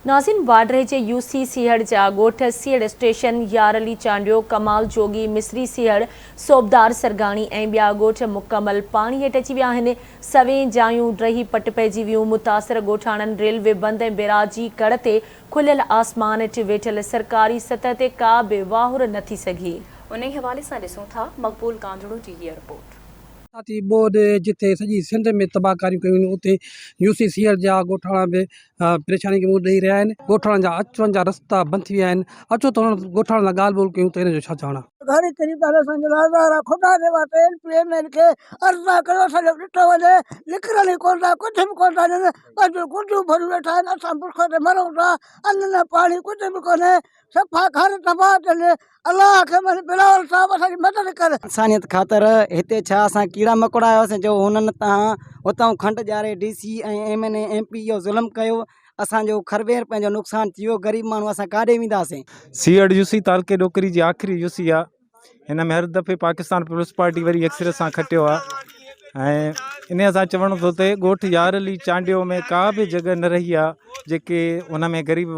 नाज़िन वाडरे जे UC सीहड़ जा ॻोठ सीहड़ station यारली Chandio कमाल जोगी मिसरी सीहड़ सोबदार सरगाणी ऐं ॿिया ॻोठ मुकमल पाणी हेठि अची विया आहिनि। सवें जायूं रही पट पइजी वियूं। मुतासिर ॻोठाणनि रेलवे बंद ऐं बिराजी कड़ ते खुलियल आसमान हेठि वेठल सरकारी सतह ते का बि वाहुर न थी सघी। उन हवाले सां ॾिसूं था मक़बूल कांझड़ो जी हीअ रिपोर्ट। साथी बोर्ड जिथे सॼी सिंध में तबाहकारियूं कयूं उते यूसी सीहड़ जा ॻोठाणा बि परेशानी खे मुंहुं ॾेई रहिया आहिनि। ॻोठाणनि जा अचवञ जा रस्ता बंदि थी विया आहिनि। अचो त हुन ॻोठाणनि सां ॻाल्हि ॿोल कयूं त हिन जो छा चवणु आहे। घणी तरीक़े सां ख़ुदा जे वास्ते एन खे अर्ज़ा कयो असांजो ॾिठो वञे निकिरनि ई कोन था, कुझु बि कोन था ॾियनि। अॼु गुॾियूं भरियूं वेठा आहिनि, असां बुख ते मरूं था। अन्न न पाणी कुझु बि कोन्हे, सफ़ा घर तबाह थियनि। अलाह खे बिलावल साहब असांजी मदद कर। इंसानियत ख़ातिर हिते छा असां कीड़ा मकोड़ा आयासीं जो हुननि हुतां खंड ॼारे DC ऐं MNA MP इहो ज़ुल्म कयो। असांजो खरबेर पंहिंजो नुक़सानु थियो। ग़रीब माण्हू असां काॾे वेंदासीं। सीहड़ यूसी तालके डोकरी जी आख़िरी यूसी आहे। हिन में हर दफ़े पाकिस्तान पीपल्स पार्टी वरी अक्सर सां खटियो आहे ऐं इन सां चवणो थो थिए ॻोठ यारली चांडियो में का बि जॻह न रही आहे जेके उन में ग़रीब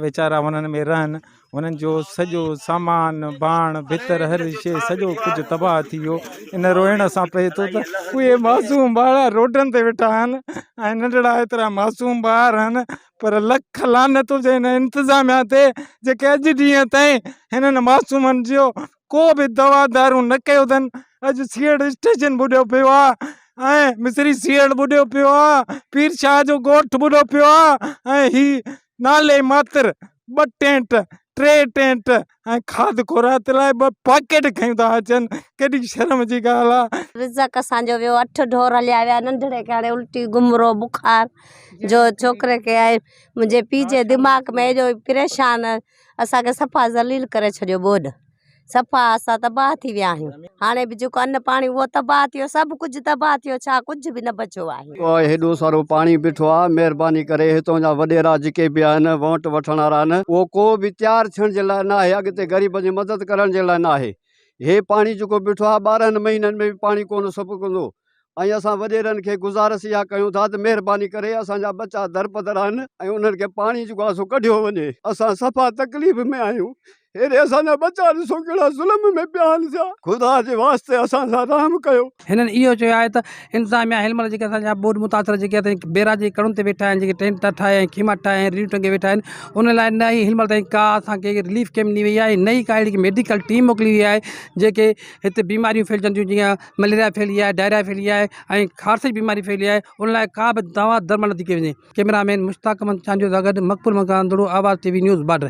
वीचारा उन्हनि में रहनि। उन्हनि जो सॼो सामान बाण भितर हर शइ सॼो कुझु तबाह थी वियो। इन रोइण सां पए थो त उहे मासूम ॿार रोडनि ते वेठा आहिनि ऐं नंढड़ा एतिरा मासूम ॿार आहिनि। पर लख लानत हुजे हिन इंतिज़ामिया ते जेके अॼु ॾींहं ताईं हिननि मासूमनि जो को बि दवा दारू न कयो अथनि। अॼु सीहड़ स्टेशन ॿुॾियो पियो आहे ऐं मिसरी सीहड़ ॿुॾियो पियो आहे, पीर शाह जो ॻोठ ॿुॾियो पियो आहे ऐं ही नाले मात्र 2 टेंट 3 टेंट ऐं खाद खुरात लाइ 2 पैकेट खयूं था अचनि। केॾी शर्म जी ॻाल्हि आहे। रिज़क असांजो वियो 8 ढोर हलिया विया। नंढड़े खे हाणे उल्टी गुमरो बुखार जो छोकिरे खे आहे। मुंहिंजे पीउ जे दिमाग़ में एॾो परेशान असांखे सफ़ा ज़लील करे छॾियो। बोर्ड सफ़ा असां तबाह थी विया आहियूं। हाणे बि जेको अन्न पाणी उहो तबाह थियो, सभु कुझु तबाह थियो। छा कुझु बि न बचियो आहे। हेॾो सारो पाणी बीठो आहे। महिरबानी करे हितां जा वॾेरा जेके बि आहिनि वोट वठण वारा आहिनि उहो को बि तयारु थियण जे लाइ न आहे। अॻिते ग़रीब जी मदद करण जे लाइ न आहे। हे पाणी जेको बीठो आहे 12 महीननि में बि पाणी कोन सुबुकंदो ऐं असां वॾेरनि खे गुज़ारिश इहा कयूं था त महिरबानी करे असांजा बच्चा दरपदर आहिनि ऐं उन्हनि खे पाणी जेको आहे सो कढियो वञे। असां सफ़ा तकलीफ़ में आहियूं। हेॾे असांजा बच्चा ॾिसो कहिड़ा ज़ुल्म में पिया आहिनि। ख़ुदा जे वास्ते असां सां रहम कयो। हिननि इहो चयो आहे त इंतिज़ामिया हिनमहिल जेके असांजा बोर्ड मुतासिर जेके आहिनि बेराजी कड़ुनि ते वेठा आहिनि, जेके टेंट ठाहे ऐं खीमा ठाहे ऐं रीढ़ टंगे वेठा आहिनि, उन लाइ न ई हिनमहिल ताईं का असांखे रिलीफ कैम्प ॾिनी वई आहे। नई का अहिड़ी मेडिकल टीम मोकिली वई आहे जेके हिते बीमारियूं फैलिजनि थियूं, जीअं मलेरिया फैली आहे, डायरिया फैली आहे ऐं खारस जी बीमारी फैली आहे। उन लाइ का बि दवा दरमल थी कई वञे। कैमरामैन मुश्ताक अहमद चांडियो सां गॾु मक़बूल कांझड़ो, आवाज़ TV न्यूज़ वाडरे।